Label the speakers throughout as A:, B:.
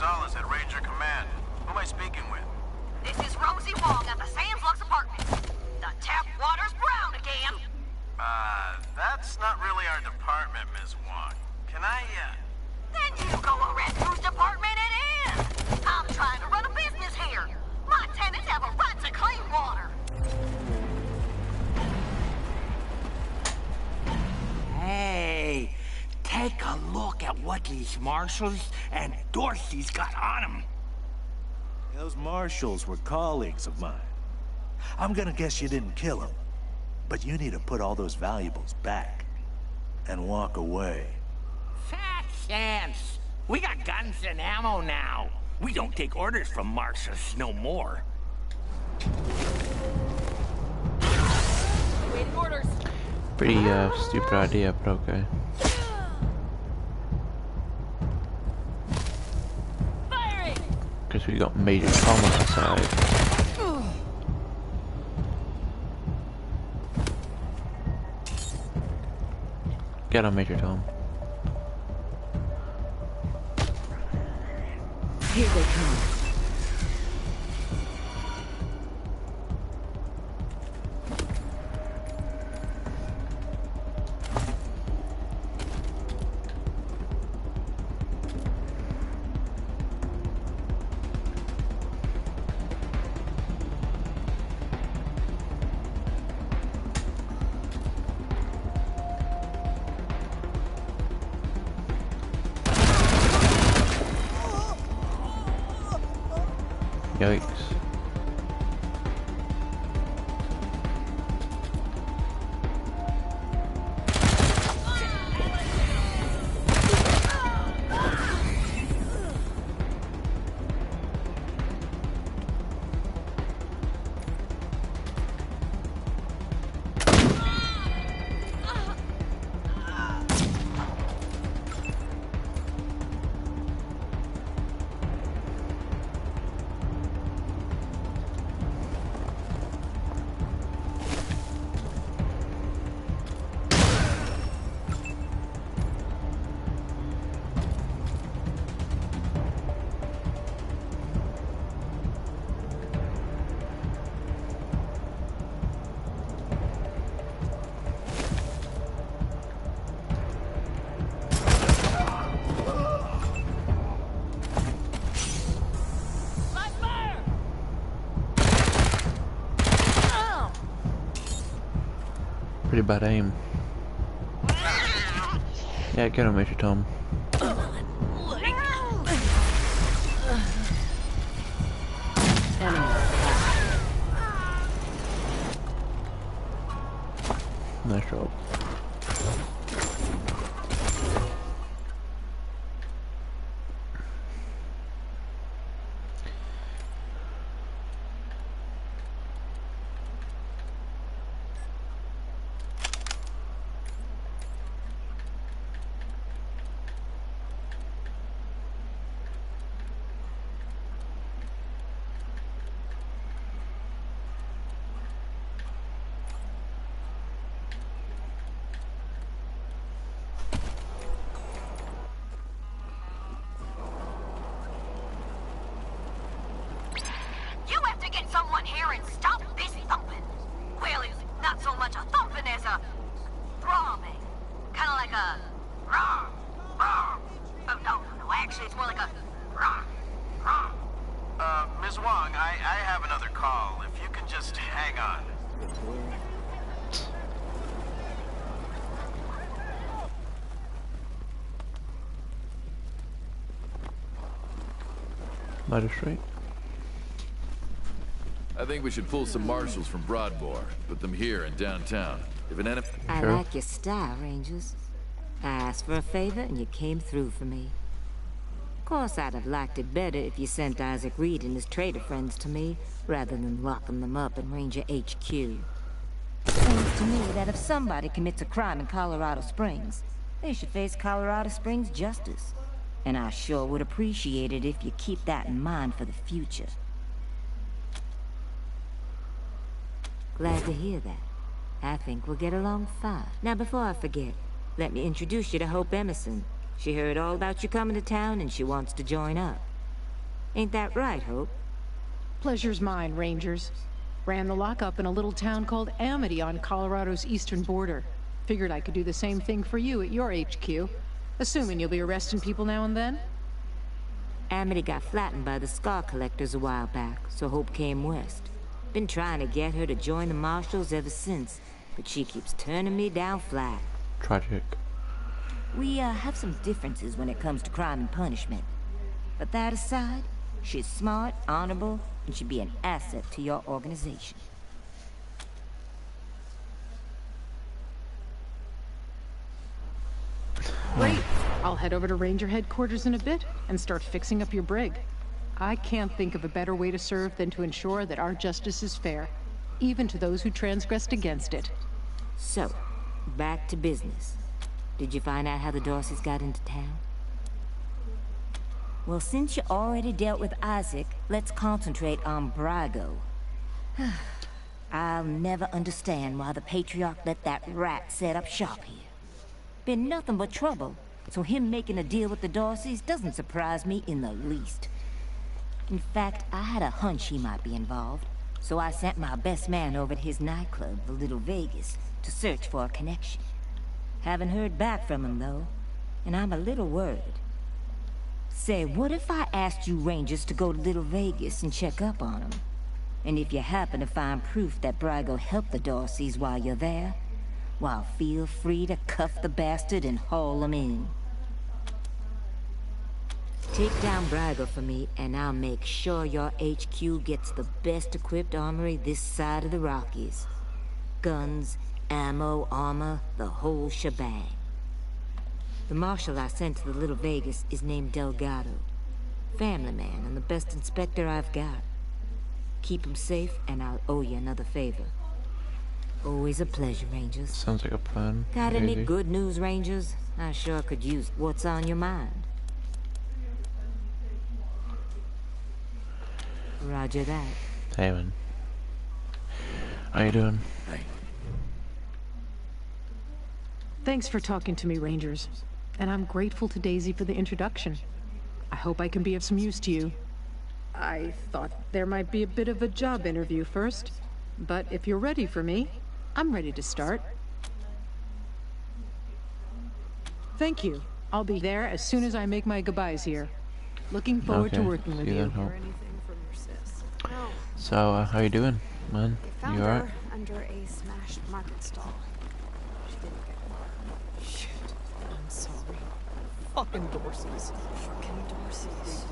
A: Gonzalez at Ranger Command. Who am I speaking with?
B: This is Rosie Wong at the Sam's Lux apartment. The tap water's brown again.
A: That's not really our department, Ms. Wong. Can I,
B: Then you go arrest whose department it is. I'm trying to run a business here. My tenants have a right to clean water.
C: Hey, take a look at what these marshals and Dorsey's got on them.
D: Those marshals were colleagues of mine. I'm gonna guess you didn't kill them. But you need to put all those valuables back. And walk away.
C: Fat chance. We got guns and ammo now. We don't take orders from marshals no more.
B: Waiting orders.
E: Pretty stupid idea, but okay.
B: Firing.
E: Because we got Major Tom on our side. Get on, Major Tom.
F: Here they come.
E: Yikes. Pretty bad aim. Yeah, get on, Major Tom. Nice job.
B: Someone here and stop this thumping. Well, it's not so much a thumping as a throbbing. Kind of like a rah, rah. Oh, no, actually it's more like a rah, rah.
A: Ms. Wong, I have another call. If you can just hang on.
E: Magistrate.
G: I think we should pull some marshals from Broadmoor, put them here in downtown. If an enemy...
F: I like your style, Rangers. I asked for a favor and you came through for me. Of course, I'd have liked it better if you sent Isaac Reed and his traitor friends to me, rather than locking them up in Ranger HQ. Seems to me that if somebody commits a crime in Colorado Springs, they should face Colorado Springs justice. And I sure would appreciate it if you keep that in mind for the future. Glad to hear that. I think we'll get along fine. Now, before I forget, let me introduce you to Hope Emerson. She heard all about you coming to town and she wants to join up. Ain't that right, Hope?
H: Pleasure's mine, Rangers. Ran the lockup in a little town called Amity on Colorado's eastern border. Figured I could do the same thing for you at your HQ. Assuming you'll be arresting people now and then?
F: Amity got flattened by the Scar Collectors a while back, so Hope came west. Been trying to get her to join the Marshals ever since, but she keeps turning me down flat.
E: Tragic.
F: We have some differences when it comes to crime and punishment. But that aside, she's smart, honorable, and should be an asset to your organization.
H: Great. I'll head over to Ranger headquarters in a bit and start fixing up your brig. I can't think of a better way to serve than to ensure that our justice is fair, even to those who transgressed against it.
F: So, back to business. Did you find out how the Dorseys got into town? Well, since you already dealt with Isaac, let's concentrate on Brago. I'll never understand why the Patriarch let that rat set up shop here. Been nothing but trouble, so him making a deal with the Dorseys doesn't surprise me in the least. In fact, I had a hunch he might be involved, so I sent my best man over to his nightclub, the Little Vegas, to search for a connection. Haven't heard back from him, though, and I'm a little worried. Say, what if I asked you Rangers to go to Little Vegas and check up on him? And if you happen to find proof that Brago helped the Dorseys while you're there, well, feel free to cuff the bastard and haul him in. Take down Brago for me, and I'll make sure your HQ gets the best equipped armory this side of the Rockies. Guns, ammo, armor, the whole shebang. The marshal I sent to the Little Vegas is named Delgado. Family man and the best inspector I've got. Keep him safe, and I'll owe you another favor. Always a pleasure, Rangers.
E: Sounds like a plan.
F: Got any
E: Easy.
F: good news, Rangers? I sure could use what's on your mind. Roger that.
E: Hey, man. How you doing?
H: Thanks for talking to me, Rangers. And I'm grateful to Daisy for the introduction. I hope I can be of some use to you. I thought there might be a bit of a job interview first, but if you're ready for me, I'm ready to start. Thank you. I'll be there as soon as I make my goodbyes here. Looking forward to
E: Okay,
H: working with
E: see you
H: you.
E: then, Hope.
I: Anything from your sis. No,
E: So, how you doing, man?
I: they found
E: You alright?
I: her under a smashed market stall. She didn't get far. Shit. I'm sorry. Fucking Dorseys. Fucking Dorseys.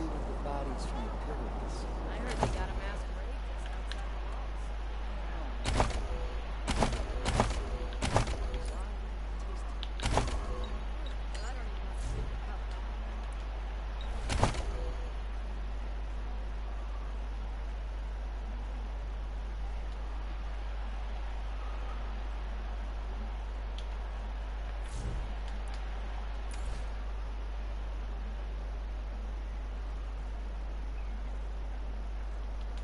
J: I heard they got a masquerade just outside the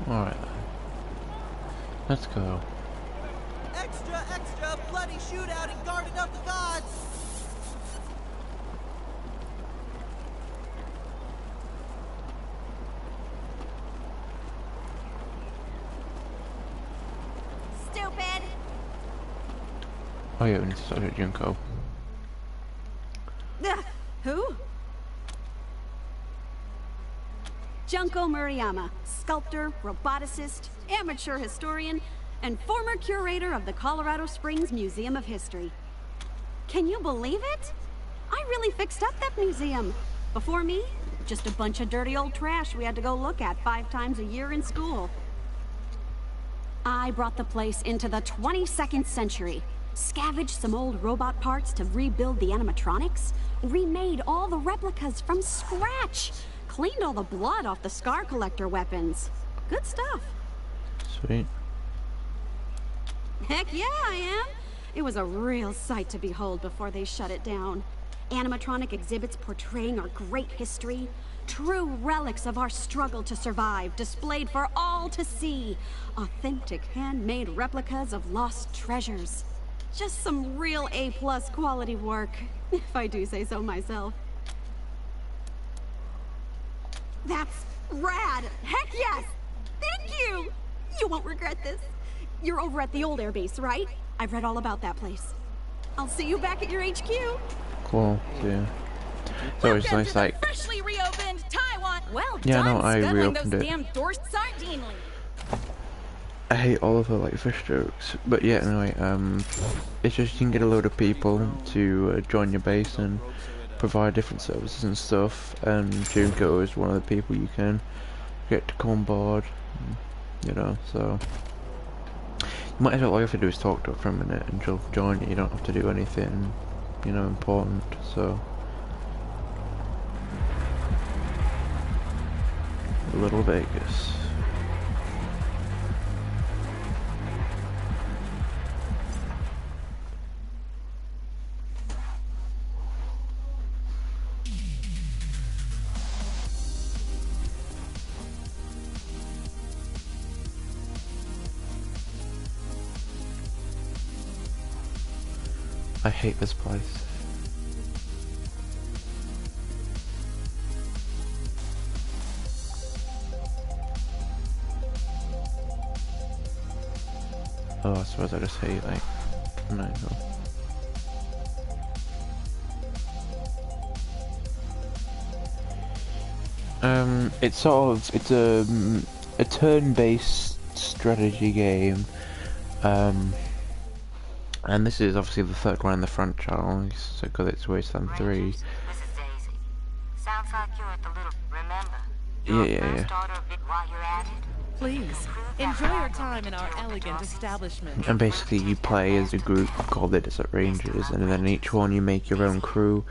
E: Alright then. Let's go.
K: Extra, extra, bloody shootout in Garden of the Gods!
B: Stupid!
E: Oh yeah, we need to start at Junko.
L: Who? Junko Murayama, sculptor, roboticist, amateur historian, and former curator of the Colorado Springs Museum of History. Can you believe it? I really fixed up that museum. Before me, just a bunch of dirty old trash we had to go look at 5 times a year in school. I brought the place into the 22nd century, scavenged some old robot parts to rebuild the animatronics, remade all the replicas from scratch, cleaned all the blood off the scar collector weapons. Good stuff.
E: Sweet.
L: Heck yeah, I am. It was a real sight to behold before they shut it down. Animatronic exhibits portraying our great history, true relics of our struggle to survive, displayed for all to see. Authentic handmade replicas of lost treasures. Just some real A+ quality work, if I do say so myself. That's rad! Heck yes! Thank you! You won't regret this. You're over at the old airbase, right? I've read all about that place. I'll see you back at your HQ.
E: Cool, yeah. It's always nice, like...
B: Freshly reopened Taiwan. Well
E: Yeah,
B: done,
E: no, I
B: scuttling
E: reopened
B: those
E: it.
B: damn doors sardinely.
E: I hate all of the like fish jokes, but yeah, anyway, it's just you can get a load of people to join your base and provide different services and stuff, and Junko is one of the people you can get to come on board, you know, so you might as well, all you have to do is talk to her for a minute and she'll join you. You don't have to do anything, you know, important, so Little Vegas. I hate this place. Oh, I suppose I just hate, like, no. It's sort of, it's a turn-based strategy game, and this is obviously the third one in the franchise, because it's Wasteland 3.
F: This is Daisy. Sounds like you're at the little... Remember?
E: Yeah.
F: While you're at it.
J: Please, enjoy your time in our elegant establishment.
E: And basically you play as a group called the Desert Rangers, and then each one you make your own crew,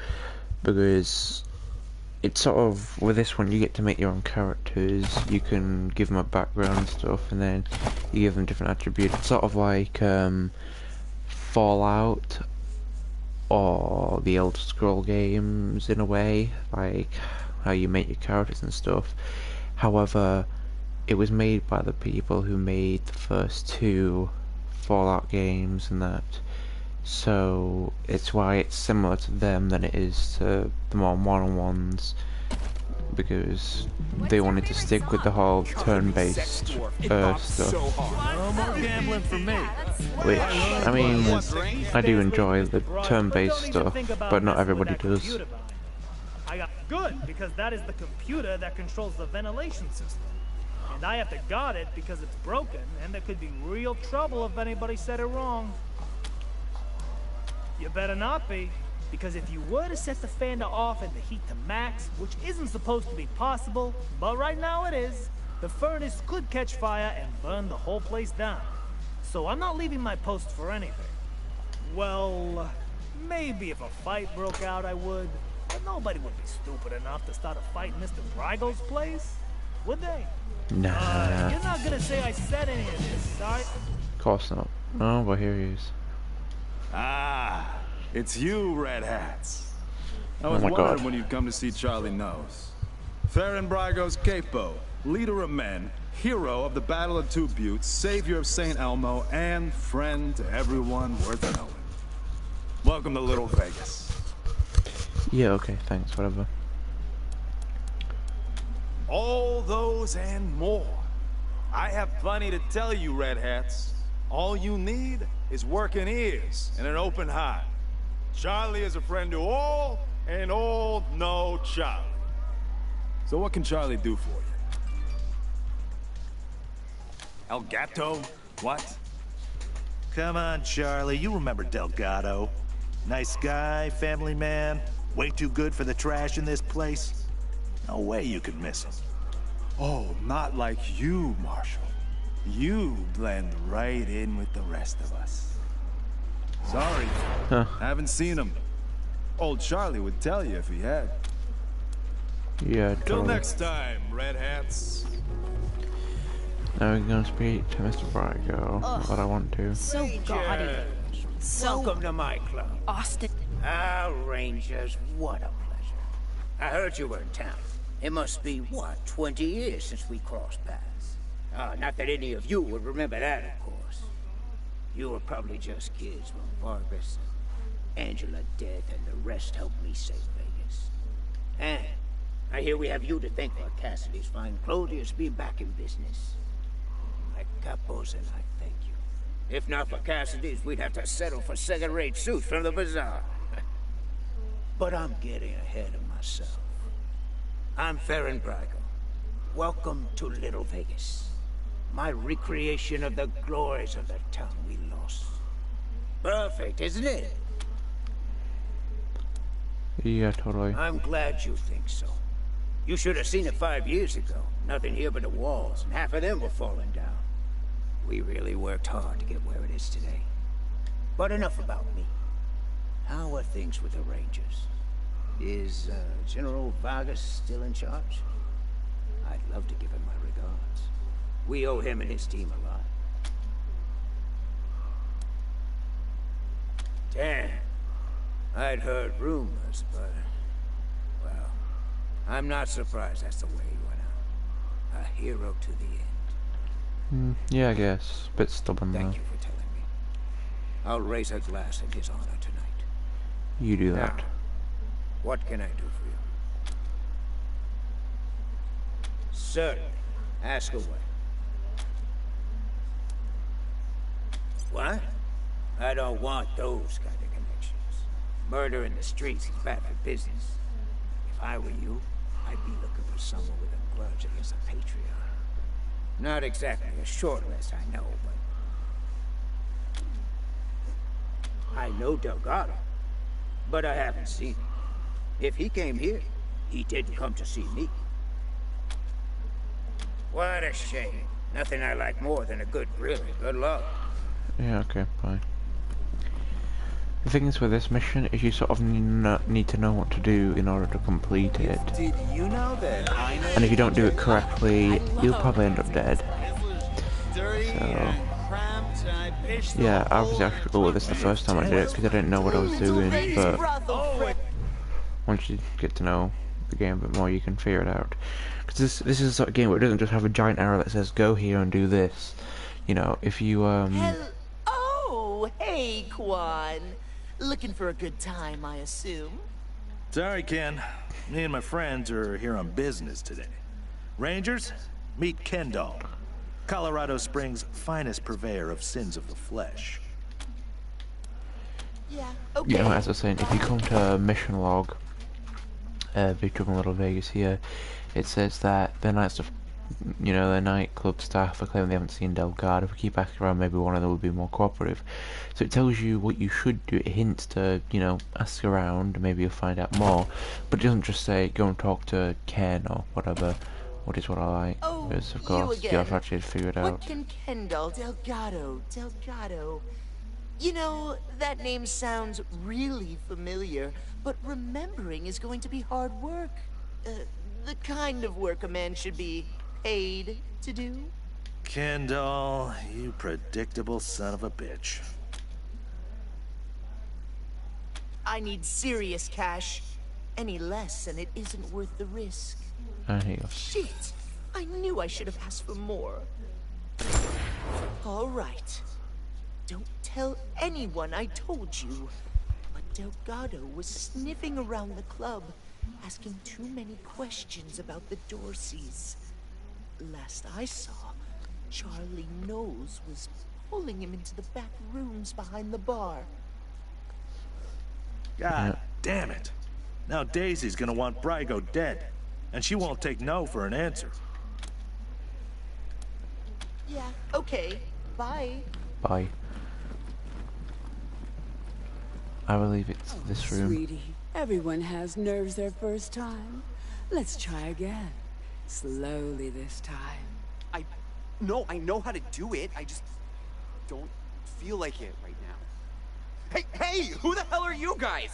E: because it's sort of, with this one you get to make your own characters, you can give them a background and stuff, and then you give them different attributes. It's sort of like Fallout or the Elder Scroll games in a way, like how you make your characters and stuff. However, it was made by the people who made the first 2 Fallout games and that, so it's why it's similar to them than it is to the more modern ones, because they wanted to stick with the whole turn-based stuff.
D: No more gambling for me.
E: Which, I mean, I do enjoy the turn-based stuff, but not everybody does.
M: I got good, because that is the computer that controls the ventilation system. And I have to guard it because it's broken, and there could be real trouble if anybody said it wrong. You better not be, because if you were to set the fan to off and the heat to max, which isn't supposed to be possible, but right now it is, the furnace could catch fire and burn the whole place down. So I'm not leaving my post for anything. Well, maybe if a fight broke out I would, but nobody would be stupid enough to start a fight in Mr. Brygo's place, would they?
E: Nah.
M: You're not gonna say I said any of this, alright?
E: Of course not. Oh, but here he is.
N: Ah, it's you, Red Hats. I was
E: Oh my
N: wondering
E: God.
N: when you'd come to see Charlie Nose. Farron Brygo's capo, leader of men, hero of the Battle of Two Buttes, savior of St. Elmo, and friend to everyone worth knowing. Welcome to Little Vegas.
E: Yeah, okay, thanks, whatever.
N: All those and more. I have plenty to tell you, Red Hats. All you need is working ears and an open heart. Charlie is a friend to all, and all know Charlie. So what can Charlie do for you? El Gato? What?
D: Come on, Charlie. You remember Delgado. Nice guy, family man. Way too good for the trash in this place. No way you could miss him.
N: Oh, not like you, Marshall. You blend right in with the rest of us. Sorry, haven't seen him. Old Charlie would tell you if he had.
E: Yeah,
N: Till
E: totally.
N: next time, Red Hats.
E: Now we're gonna speak to Mr. Brigo, what I want to.
I: So gaudy. So
C: Welcome to my club.
I: Austin.
C: Ah, Rangers, what a pleasure. I heard you were in town. It must be, what, 20 years since we crossed paths. Not that any of you would remember that, of course. You were probably just kids when Vargas, Angela dead, and the rest helped me save Vegas. And I hear we have you to thank for Cassidy's fine Claudius being back in business. My capos and I thank you. If not for Cassidy's, we'd have to settle for second-rate suits from the bazaar. But I'm getting ahead of myself. I'm Farron Brigo. Welcome to Little Vegas. My recreation of the glories of the town we lost. Perfect, isn't it?
E: Yeah, totally.
C: I'm glad you think so. You should have seen it 5 years ago. Nothing here but the walls, and half of them were falling down. We really worked hard to get where it is today. But enough about me. How are things with the Rangers? Is General Vargas still in charge? I'd love to give him my regards. We owe him and his team a lot. Damn. I'd heard rumors, but... well, I'm not surprised that's the way he went out. A hero to the end.
E: Yeah, I guess. Bit stubborn though.
C: Thank you for telling me. I'll raise a glass in his honor tonight.
E: You do that.
C: Now, what can I do for you? Certainly. Ask away. What? I don't want those kind of connections. Murder in the streets is bad for business. If I were you, I'd be looking for someone with a grudge against a patriarch. Not exactly a short list, I know, but... I know Delgado, but I haven't seen him. If he came here, he didn't come to see me. What a shame. Nothing I like more than a good grilling. Good luck.
E: Yeah, okay, fine. The thing is with this mission is you sort of need to know what to do in order to complete it.
K: Did you know that I know?
E: And if you don't do it correctly, you'll probably end up dead. So, yeah, I obviously I struggled with this the first time I did it because I didn't know what I was doing, but once you get to know the game a bit more, you can figure it out. Because this is a sort of game where it doesn't just have a giant arrow that says go here and do this. You know, if you
K: Oh, hey, Quan. Looking for a good time, I assume.
D: Sorry, Ken. Me and my friends are here on business today. Rangers, meet Kendall, Colorado Springs' finest purveyor of sins of the flesh.
K: Yeah,
E: you know, as I was saying, if you come to mission log, Big Trouble in Little Vegas here, it says that the nightclub staff are claiming they haven't seen Delgado. If we keep asking around, maybe one of them will be more cooperative. So it tells you what you should do. It hints to, you know, ask around, maybe you'll find out more. But it doesn't just say, go and talk to Ken or whatever. What is what I like.
K: Oh,
E: because, of course, you have to actually figure it out.
K: What can Kendall Delgado? You know, that name sounds really familiar, but remembering is going to be hard work. The kind of work a man should be paid to do.
D: Kendall, you predictable son of a bitch.
K: I need serious cash. Any less and it isn't worth the risk.
E: And here.
K: Shit! I knew I should have asked for more. All right. Don't tell anyone I told you. But Delgado was sniffing around the club, asking too many questions about the Dorseys. Last I saw, Charlie Knowles was pulling him into the back rooms behind the bar.
D: God damn it. Now Daisy's gonna want Brygo dead, and she won't take no for an answer.
K: Yeah, okay. Bye.
E: Bye. I believe it's this room.
O: Sweetie, everyone has nerves their first time. Let's try again. Slowly this time.
P: No, I know how to do it. I just don't feel like it right now. Hey, who the hell are you guys?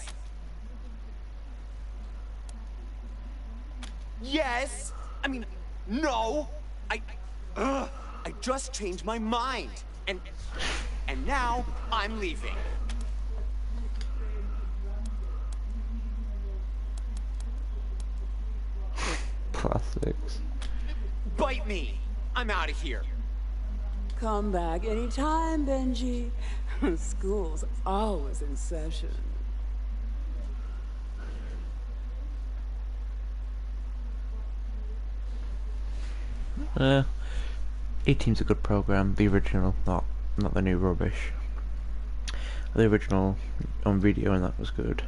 P: Yes. I mean, no. I just changed my mind. And now I'm leaving.
E: Classics.
P: Bite me. I'm out of here.
O: Come back anytime, Benji. School's always in session.
E: A-Team's a good program. The original, not the new rubbish. The original on video, and that was good.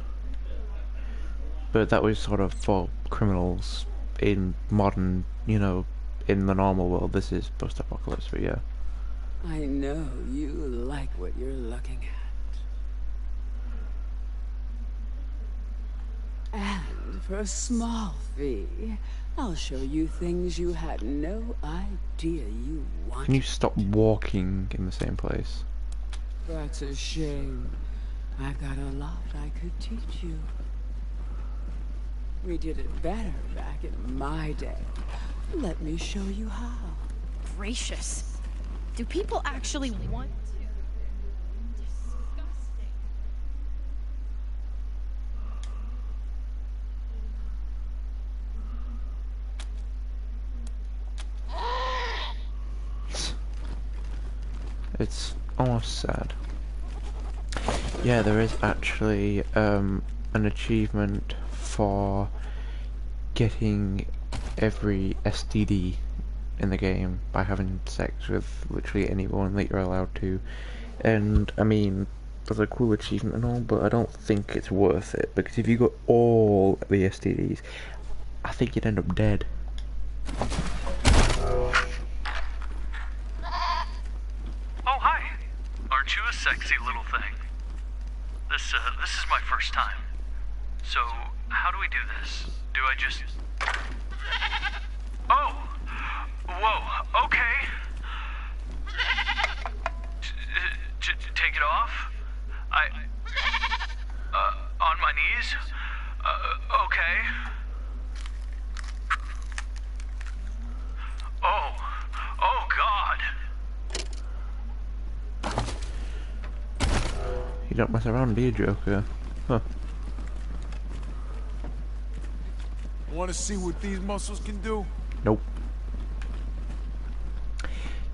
E: But that was sort of for criminals in modern, you know, in the normal world. This is post-apocalypse, but yeah.
O: I know you like what you're looking at. And for a small fee, I'll show you things you had no idea you wanted.
E: Can you stop walking in the same place?
O: That's a shame. I've got a lot I could teach you. We did it better back in my day. Let me show you how.
L: Gracious. Do people actually want to?
E: It's almost sad. Yeah, there is actually an achievement for getting every STD in the game by having sex with literally anyone that you're allowed to. And I mean, that's a cool achievement and all, but I don't think it's worth it, because if you got all the STDs, I think you'd end up dead.
Q: Oh, hi. Aren't you a sexy little thing? This is my first time. So, how do we do this? Do I just... Oh! Whoa, okay. Take it off? On my knees? Okay. Oh God.
E: You don't mess around, do you, Joker? Huh.
N: Want to see what these muscles can do?
E: Nope.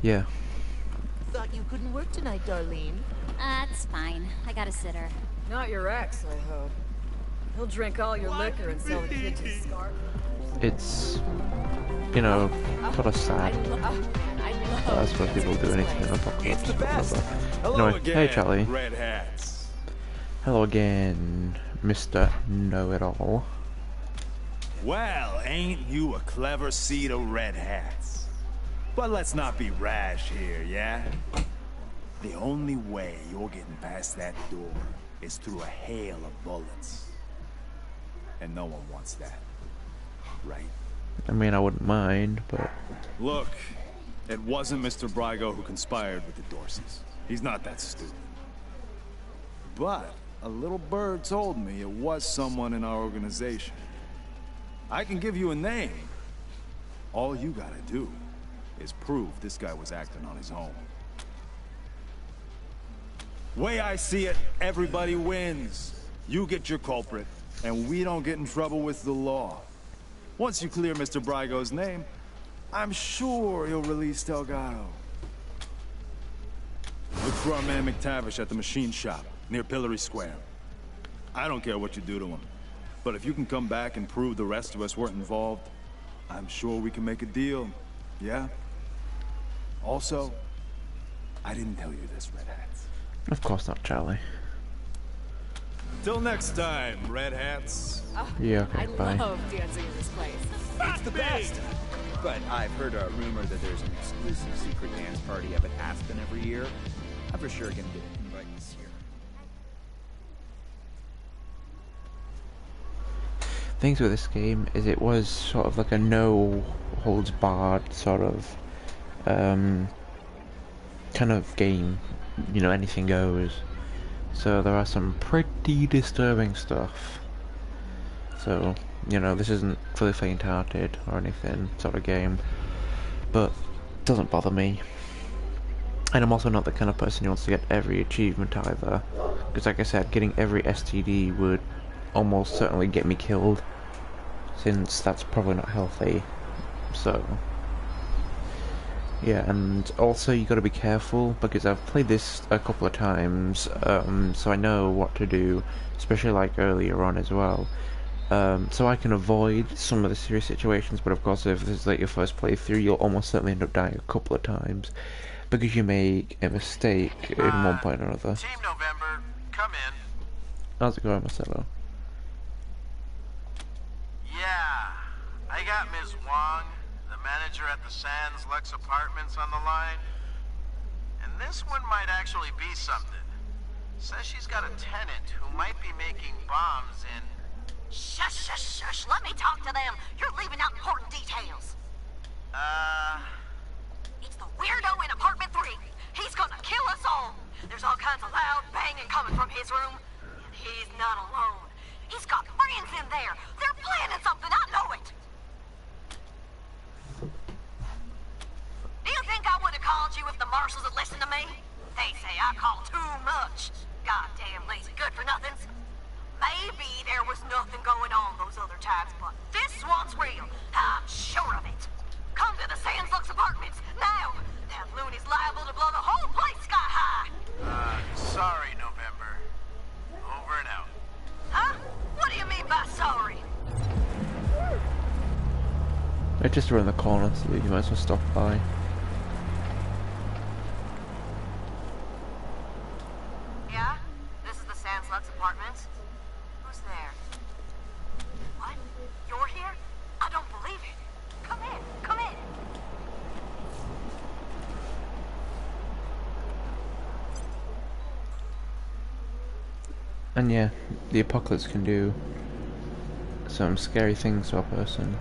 E: Yeah.
K: Thought you couldn't work tonight, Darlene.
R: That's fine. I got a sitter.
I: Not your ex, I hope. He'll drink all your liquor and sell the kid to Scar.
E: It's, you know, sort of sad. I suppose people do anything in apocalypse. Anyway, hey Charlie.
N: Red hats.
E: Hello again, Mr. Know-It-All.
N: Well, ain't you a clever seed of red hats? But let's not be rash here, yeah? The only way you're getting past that door is through a hail of bullets. And no one wants that, right?
E: I mean, I wouldn't mind, but...
N: Look, it wasn't Mr. Brygo who conspired with the Dorseys. He's not that stupid. But a little bird told me it was someone in our organization. I can give you a name. All you gotta do is prove this guy was acting on his own. Way I see it, everybody wins. You get your culprit, and we don't get in trouble with the law. Once you clear Mr. Brygo's name, I'm sure he'll release Delgado. Look for our man McTavish at the machine shop, near Pillory Square. I don't care what you do to him, but if you can come back and prove the rest of us weren't involved, I'm sure we can make a deal, yeah? Also, I didn't tell you this, Red Hats.
E: Of course not, Charlie.
N: Till next time, Red Hats.
E: Yeah, okay, bye.
I: I love dancing in this place.
P: It's the best! But I've heard a rumor that there's an exclusive secret dance party up at Aspen every year. I'm for sure gonna get an invite this year.
E: Things with this game is it was sort of like a no holds barred sort of kind of game, you know, anything goes. So there are some pretty disturbing stuff. So, you know, this isn't for the faint-hearted or anything sort of game, but it doesn't bother me. And I'm also not the kind of person who wants to get every achievement either, because like I said, getting every STD would almost certainly get me killed, since that's probably not healthy. So yeah, and also you got to be careful, because I've played this a couple of times, so I know what to do, especially like earlier on as well. So I can avoid some of the serious situations, but of course if this is like your first playthrough, you'll almost certainly end up dying a couple of times, because you make a mistake in one point or another.
A: Team November, come in.
E: How's it going, Marcelo?
A: Yeah, I got Ms. Wong, the manager at the Sands Lux Apartments, on the line. And this one might actually be something. Says she's got a tenant who might be making bombs in...
B: Shush, shush, shush. Let me talk to them. You're leaving out important details. It's the weirdo in apartment 3. He's gonna kill us all. There's all kinds of loud banging coming from his room. And he's not alone. He's got friends in there. They're planning something. I know it. Do you think I would have called you if the marshals had listened to me? They say I call too much. Goddamn lazy good-for-nothings. Maybe there was nothing going on those other times, but this one's real. I'm sure of it. Come to the Sands Lux Apartments, now! That loony's liable to blow the whole place sky high!
A: Sorry, November. Over and out.
B: Huh? What do you mean by sorry?
E: They're just around the corner, so you might as well stop by.
B: Yeah? This is the Sands Lux Apartments? Who's there? What? You're here? I don't believe it. Come in, come in.
E: And yeah, the apocalypse can do some scary things to a person.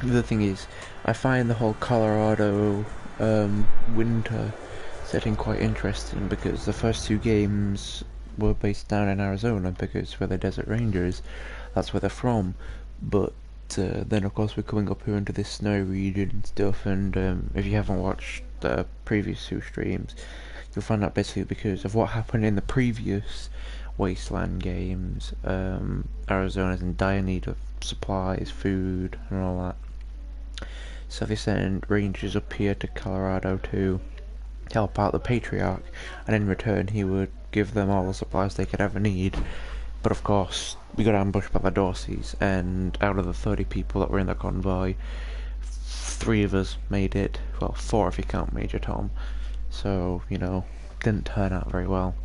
E: The thing is, I find the whole Colorado winter setting quite interesting, because the first two games were based down in Arizona, because we're the Desert Rangers, that's where they're from, but then of course we're coming up here into this snow region and stuff, and if you haven't watched the previous two streams, you'll find out basically because of what happened in the previous Wasteland games. Arizona's in dire need of supplies, food, and all that. So they send rangers up here to Colorado to help out the Patriarch, and in return he would give them all the supplies they could ever need. But of course, we got ambushed by the Dorseys, and out of the 30 people that were in the convoy, 3 of us made it. Well, 4 if you count Major Tom. So, you know, didn't turn out very well.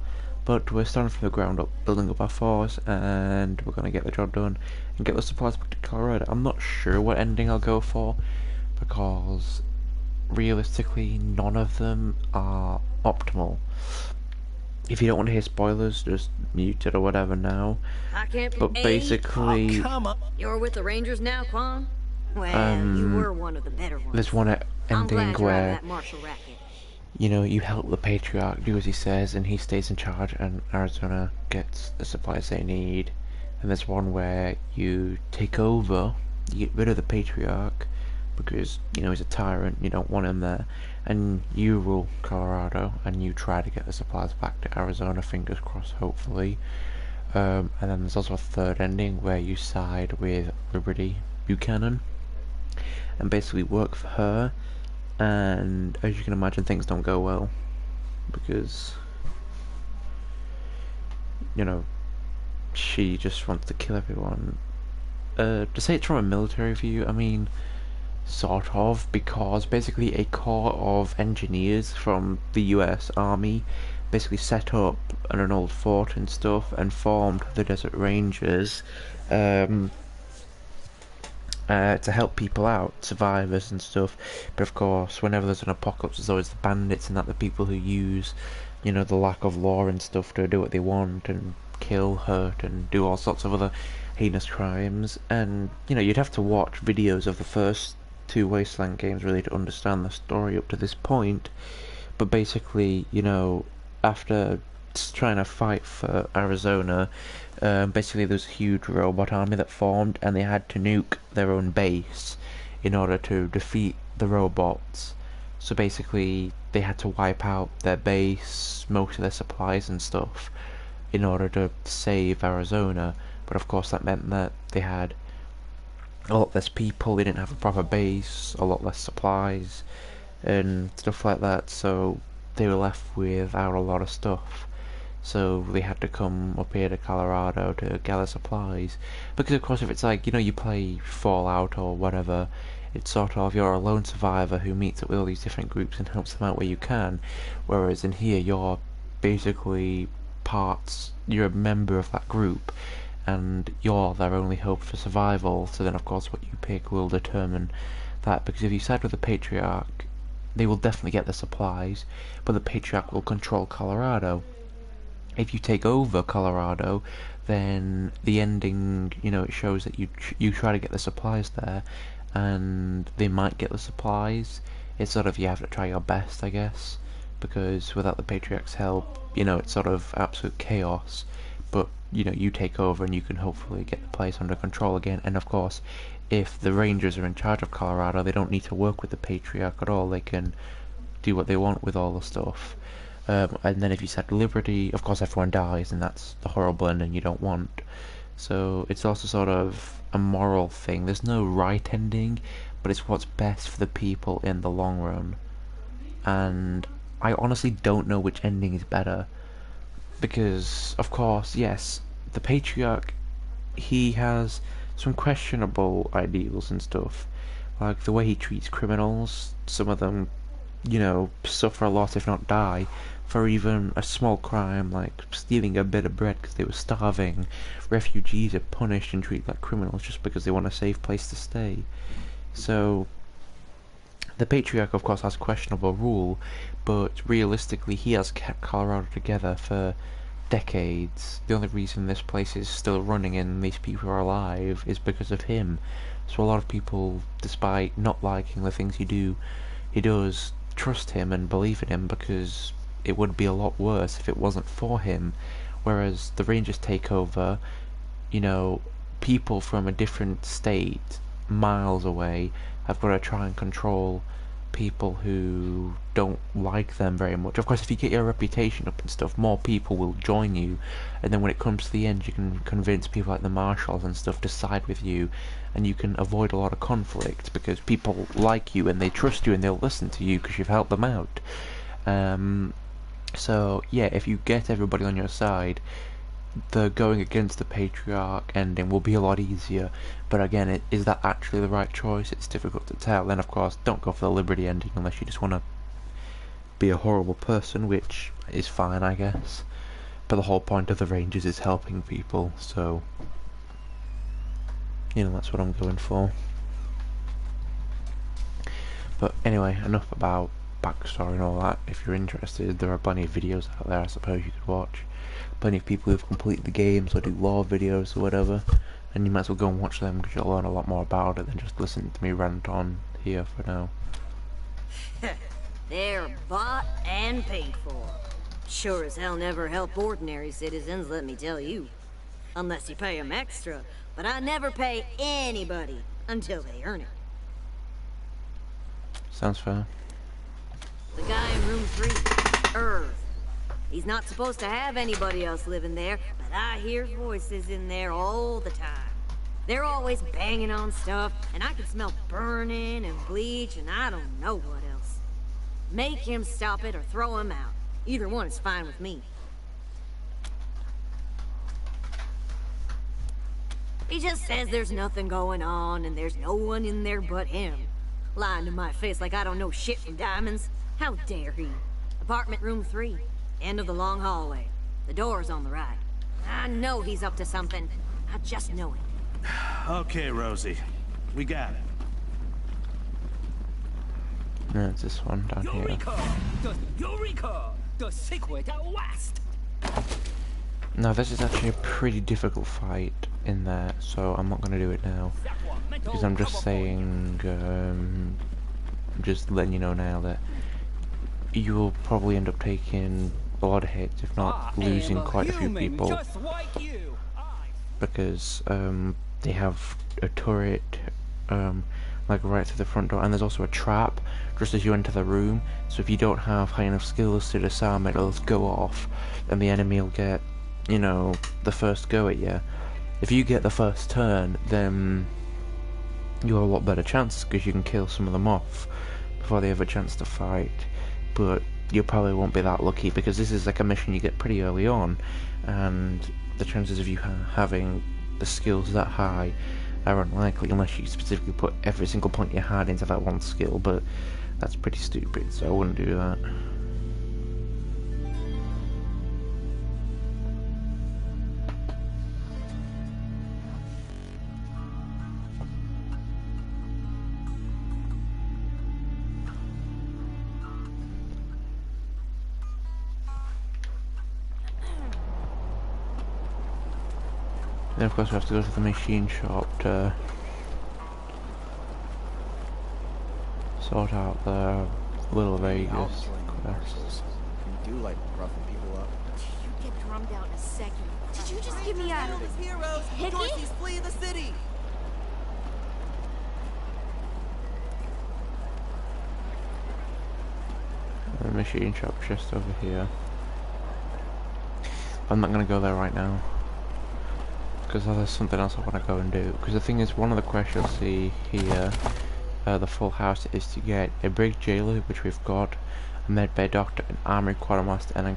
E: But we're starting from the ground up, building up our force, and we're going to get the job done and get the supplies back to Colorado. I'm not sure what ending I'll go for, because realistically none of them are optimal. If you don't want to hear spoilers, just mute it or whatever now.
F: I can't.
E: But basically,
F: You're with the Rangers now, Quan? Well, you were one of the better ones.
E: there's one ending
F: I'm glad you're out of
E: where
F: that martial racket.
E: you know, you help the Patriarch do as he says, and he stays in charge, and Arizona gets the supplies they need. And there's one where you take over, you get rid of the Patriarch, because, you know, he's a tyrant, you don't want him there, and you rule Colorado, and you try to get the supplies back to Arizona, fingers crossed, hopefully. And then there's also a third ending where you side with Liberty Buchanan, and basically work for her, and as you can imagine, things don't go well, because, you know, she just wants to kill everyone. To say it's from a military view, I mean, sort of, because basically a corps of engineers from the US Army basically set up an old fort and stuff and formed the Desert Rangers to help people out, survivors and stuff. But of course, whenever there's an apocalypse, there's always the bandits and that, the people who use, you know, the lack of law and stuff to do what they want and kill, hurt, and do all sorts of other heinous crimes. And, you know, you'd have to watch videos of the first two Wasteland games really to understand the story up to this point. But basically, you know, after trying to fight for Arizona, basically there was a huge robot army that formed, and they had to nuke their own base in order to defeat the robots. So basically they had to wipe out their base, most of their supplies and stuff, in order to save Arizona. But of course that meant that they had a lot less people, they didn't have a proper base, a lot less supplies and stuff like that, so they were left without a lot of stuff. So they had to come up here to Colorado to gather supplies. Because of course if it's like, you know, you play Fallout or whatever, it's sort of, you're a lone survivor who meets up with all these different groups and helps them out where you can. Whereas in here you're basically you're a member of that group, and you're their only hope for survival. So then of course what you pick will determine that, because if you side with the Patriarch, they will definitely get the supplies, but the Patriarch will control Colorado. If you take over Colorado, then the ending, you know, it shows that you try to get the supplies there, and they might get the supplies. It's sort of, you have to try your best, I guess, because without the Patriarch's help, you know, it's sort of absolute chaos. But, you know, you take over and you can hopefully get the place under control again. And of course, if the Rangers are in charge of Colorado, they don't need to work with the Patriarch at all. They can do what they want with all the stuff. And then if you set Liberty, of course everyone dies, and that's the horrible ending you don't want. So it's also sort of a moral thing. There's no right ending, but it's what's best for the people in the long run. And I honestly don't know which ending is better, because of course, yes, the Patriarch, he has some questionable ideals and stuff, like the way he treats criminals. Some of them, you know, suffer a lot if not die for even a small crime like stealing a bit of bread because they were starving. Refugees are punished and treated like criminals just because they want a safe place to stay. So the Patriarch of course has questionable rule, but realistically he has kept Colorado together for decades. The only reason this place is still running and these people are alive is because of him. So a lot of people, despite not liking the things he does trust him and believe in him, because it would be a lot worse if it wasn't for him. Whereas the Rangers take over, you know, people from a different state, miles away, have got to try and control people who don't like them very much. Of course, if you get your reputation up and stuff, more people will join you, and then when it comes to the end, you can convince people like the Marshals and stuff to side with you, and you can avoid a lot of conflict because people like you and they trust you and they'll listen to you because you've helped them out. So yeah, if you get everybody on your side, the going against the Patriarch ending will be a lot easier. But again, is that actually the right choice? It's difficult to tell. And of course, don't go for the Liberty ending unless you just want to be a horrible person, which is fine, I guess. But the whole point of the Rangers is helping people, so you know, that's what I'm going for. But anyway, enough about backstory and all that. If you're interested, there are plenty of videos out there I suppose you could watch. Plenty of people who've completed the games or do lore videos or whatever, and you might as well go and watch them because you'll learn a lot more about it than just listen to me rant on here for now.
B: They're bought and paid for. Sure as hell never help ordinary citizens, let me tell you. Unless you pay them extra, but I never pay anybody until they earn it.
E: Sounds fair.
B: The guy in room 3, Earth. He's not supposed to have anybody else living there, but I hear voices in there all the time. They're always banging on stuff, and I can smell burning and bleach, and I don't know what else. Make him stop it or throw him out. Either one is fine with me. He just says there's nothing going on, and there's no one in there but him. Lying to my face like I don't know shit from diamonds. How dare he? Apartment room 3. End of the long hallway. The door's on the right. I know he's up to something. I just know it.
D: Okay, Rosie. We got it.
E: No, it's this one down here.
S: Eureka! The secret at last!
E: Now this is actually a pretty difficult fight in there, so I'm not going to do it now. Because I'm just saying, just letting you know now that you will probably end up taking a lot of hits, if not losing quite a few people. Because they have a turret like right through the front door, and there's also a trap just as you enter the room, so if you don't have high enough skills to disarm it, it'll go off and the enemy will get, you know, the first go at you. If you get the first turn, then you have a lot better chance because you can kill some of them off before they have a chance to fight, but you probably won't be that lucky because this is like a mission you get pretty early on, and the chances of you having the skills that high are unlikely unless you specifically put every single point you had into that one skill, but that's pretty stupid, so I wouldn't do that. Then of course we have to go to the machine shop to sort out the Little Vegas quest.
P: You do like roughing people up.
J: You get drummed out in a second. Did you just give me a hickey?
K: Dorsey's flee the city.
E: The machine shop's just over here. I'm not gonna go there right now, because there's something else I want to go and do. Because the thing is, one of the quests you'll see here, the full house, is to get a brig jailer, which we've got, a medbay doctor, an armory quartermaster, and a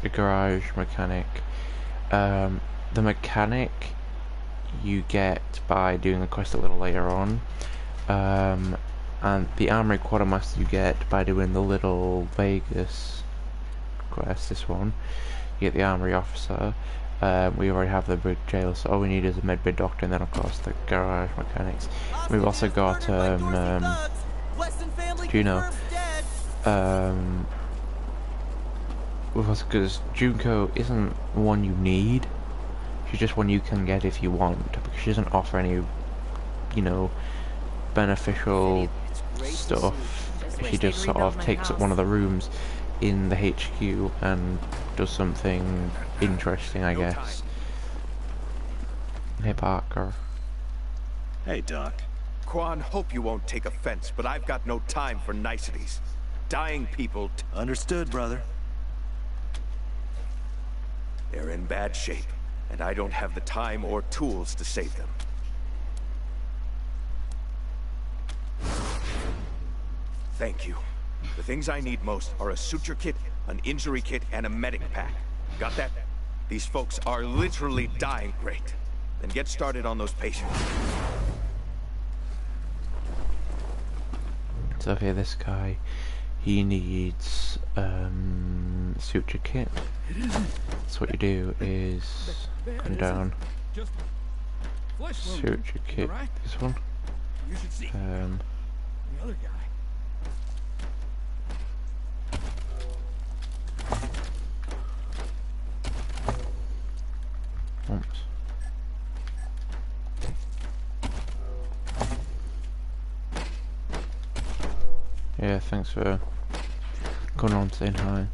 E: garage mechanic. The mechanic you get by doing the quest a little later on, and the armory quartermaster you get by doing the Little Vegas quest. This one, you get the armory officer. We already have the brig jailer, so all we need is a medbay doctor, and then of course the garage mechanics. We've also got Juno. Because Junko isn't one you need, she's just one you can get if you want, because she doesn't offer any, you know, beneficial stuff. She just sort of takes up one of the rooms in the HQ and does something interesting, I guess. Hey Parker.
T: Hey Doc.
P: Quan, hope you won't take offense, but I've got no time for niceties. Dying people...
D: Understood, brother.
P: They're in bad shape, and I don't have the time or tools to save them. Thank you. The things I need most are a suture kit, an injury kit, and a medic pack. Got that? These folks are literally dying. Great. Then get started on those patients.
E: So here, this guy, he needs suture kit. So what you do is come down, suture kit, this one.
S: The other guy.
E: Oops. Yeah, thanks for going on saying hi.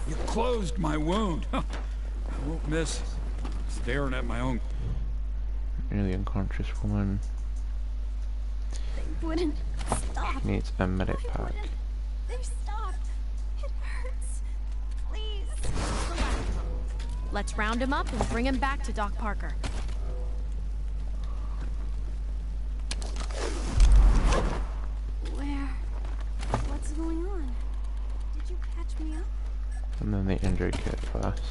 U: You closed my wound. I won't miss staring at my own.
E: Nearly unconscious woman.
L: They wouldn't stop.
E: She needs a medic pack.
L: They stopped. It hurts. Please.
V: Let's round him up and bring him back to Doc Parker.
L: Where? What's going on? Did you catch me up?
E: And then the injury kit first.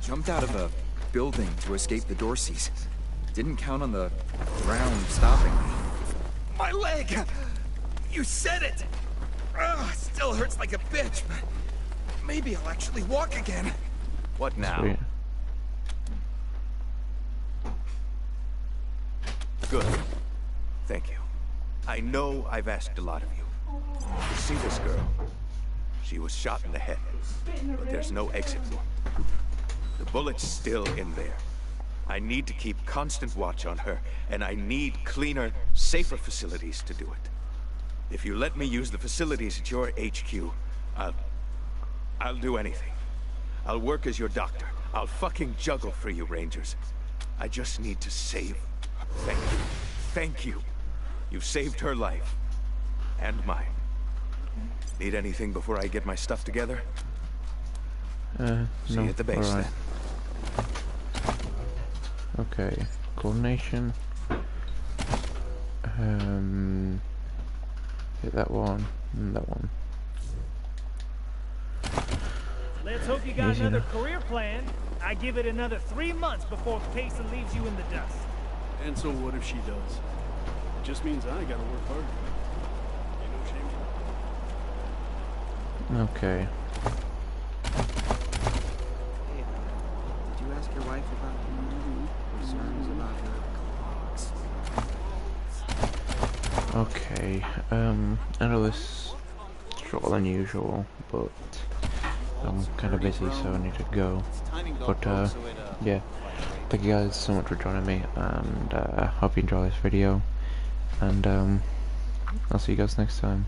W: Jumped out of a building to escape the Dorseys. Didn't count on the ground stopping me. My leg! You said it! Ugh, still hurts like a bitch, but maybe I'll actually walk again.
P: What now?
E: Sweet.
P: Good. Thank you. I know I've asked a lot of you. You see this girl? She was shot in the head, but there's no exit wound. The bullet's still in there. I need to keep constant watch on her, and I need cleaner, safer facilities to do it. If you let me use the facilities at your HQ, I'll do anything. I'll work as your doctor. I'll fucking juggle for you, Rangers. I just need to save her. Thank you. Thank you. You've saved her life. And mine. Need anything before I get my stuff together? See you at the base,
E: alright.
P: then.
E: Okay, coordination. Hit that one and that one.
M: Let's hope you got
E: Easy
M: another
E: enough.
M: career plan. I give it another 3 months before Payson leaves you in the dust.
J: And so what if she does? It just means I gotta work harder. Ain't no shame.
E: Okay.
X: Hey, did you ask your wife about concerns about her clocks?
E: Okay, I know this is shorter than usual, but I'm kind of busy, so I need to go. But yeah, thank you guys so much for joining me, and hope you enjoy this video, and I'll see you guys next time.